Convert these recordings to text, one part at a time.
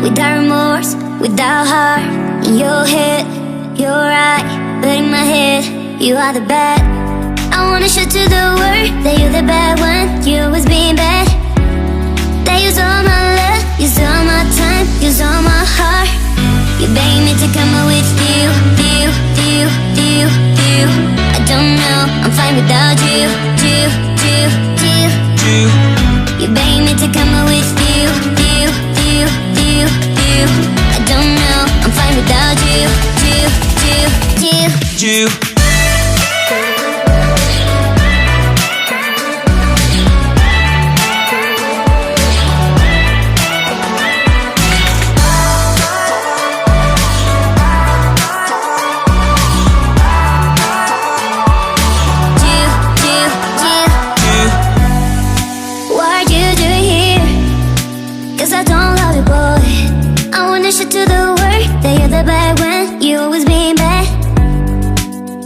without remorse, without heart. In your head, you're right, but in my head, you are the bad. I wanna show to the world that you're the bad one. You always being bad. That use all my love, use all my time, use all my heart. You begging me to come out with you. I don't know, I'm fine without you. You begging me to come out with you. I don't know, I'm fine without you. To the world that you're the bad when you always being bad.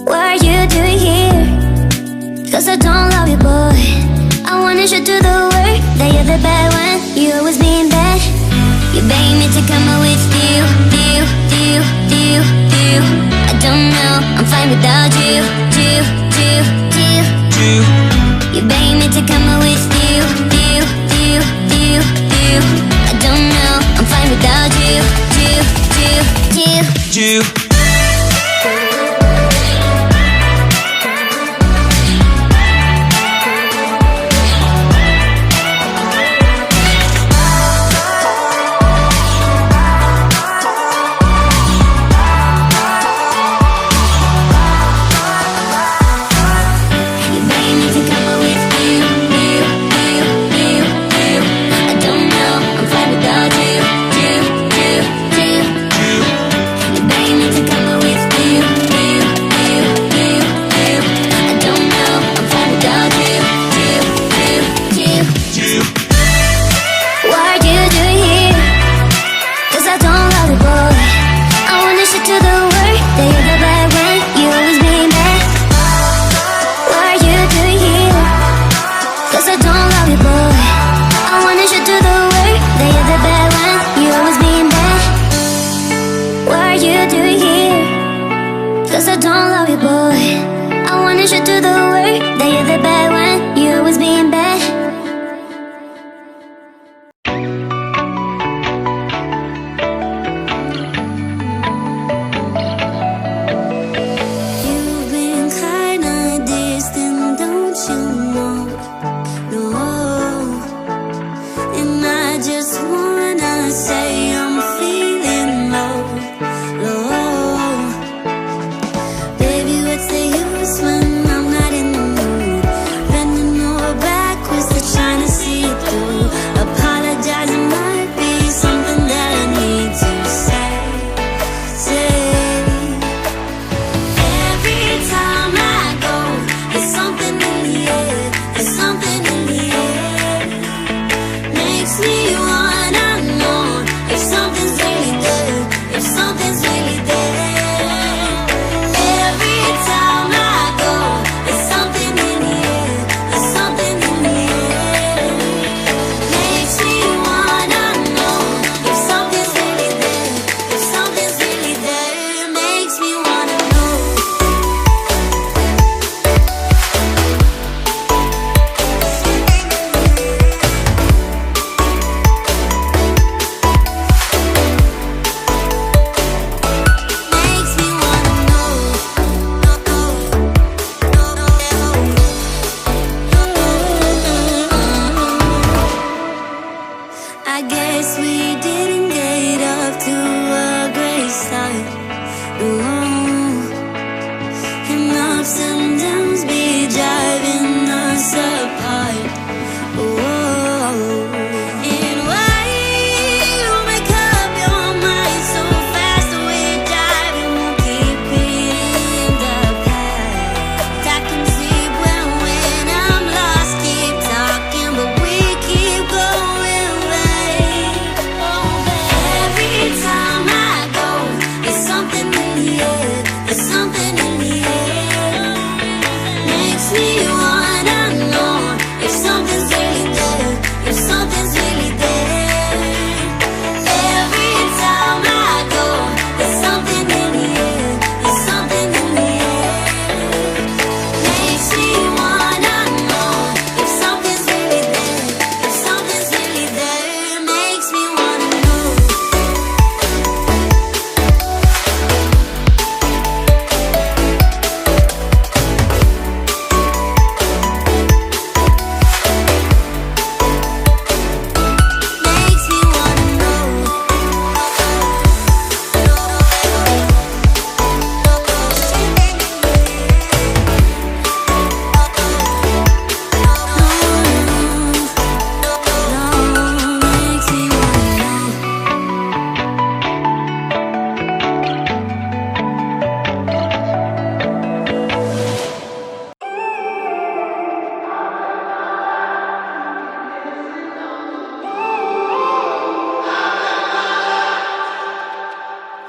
What are you doing here? Cause I don't love you, boy. I wanna show to the world that you're the bad when you always being bad. You begging me to come out with you. I don't know, I'm fine without you. You begging me to come out with you. I don't know, I'm fine without you. Yeah.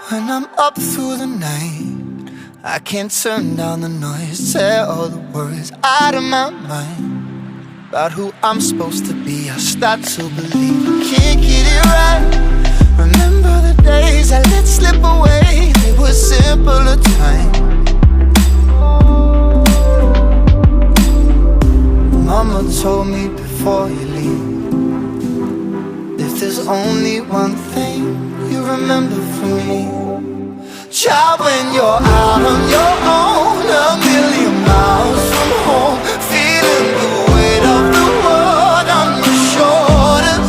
When I'm up through the night, I can't turn down the noise, tear all the worries out of my mind about who I'm supposed to be. I start to believe I can't get it right. Remember the days I let slip away, they were simpler times. Mama told me before you leave, if there's only one thing you remember from me, child, when you're out on your own, a million miles from home, feeling the weight of the world on your shoulders.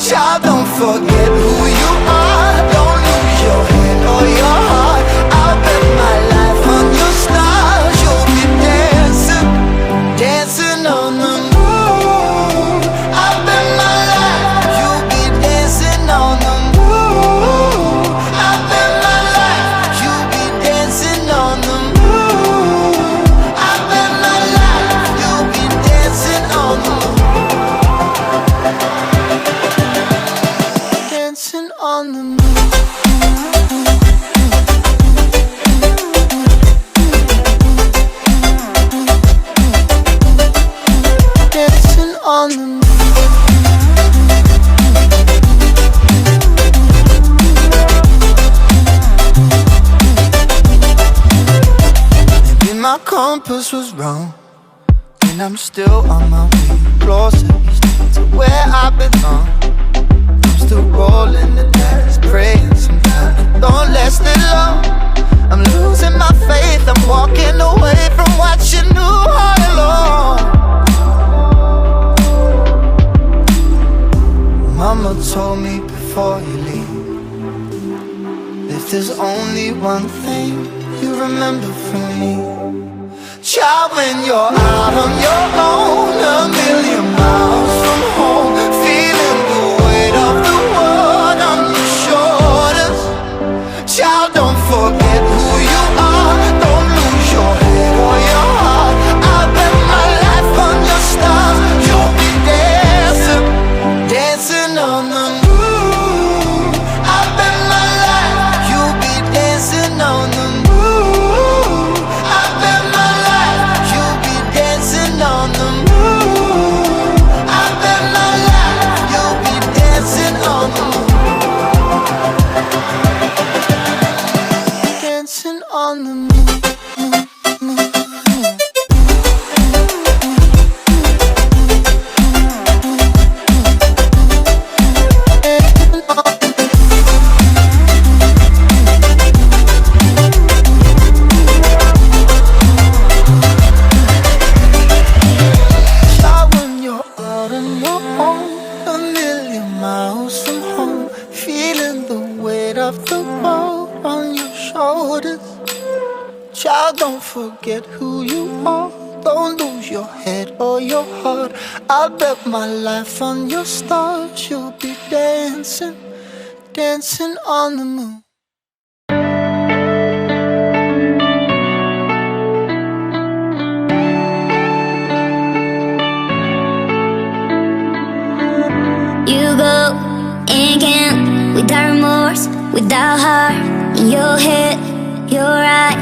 Child, don't forget who you are, don't lose your head or your heart. I'll bet my life on your stars, you'll be dancing, dancing on the moon. I'll bet my life, you'll be dancing on the moon. I'll bet my life, you'll be dancing on the moon. I'll bet my life, you'll be dancing on the moon. Dancing on the moon. Dancing on the moon. Maybe my compass was wrong, and I'm still on my way closer to where I belong. I'm still rolling the dice, praying sometimes it don't last that long. I'm losing my faith, I'm walking away from what you knew all along. Mama told me before you leave, if there's only one thing you remember from me, child, when you're out on your own, a million miles from home, feeling the weight of the world on your shoulders. Child, don't forget who you are, don't lose your head or your heart. I'll bet my life on your stars, you'll be dancing, dancing on the moon. I'll bet my life, you'll be dancing on the moon. I'll bet my life, you'll be dancing on the moon. I'll bet my life, you'll be dancing on the moon. Dancing on the moon. Child, when you're out on your own, a million miles from home, feeling the weight of the world on your shoulders. Child, don't forget who you are, don't lose your head or your heart. I'll bet my life on your stars, you'll be dancing, dancing on the moon. You go and camp without remorse, without heart in your head, you're right.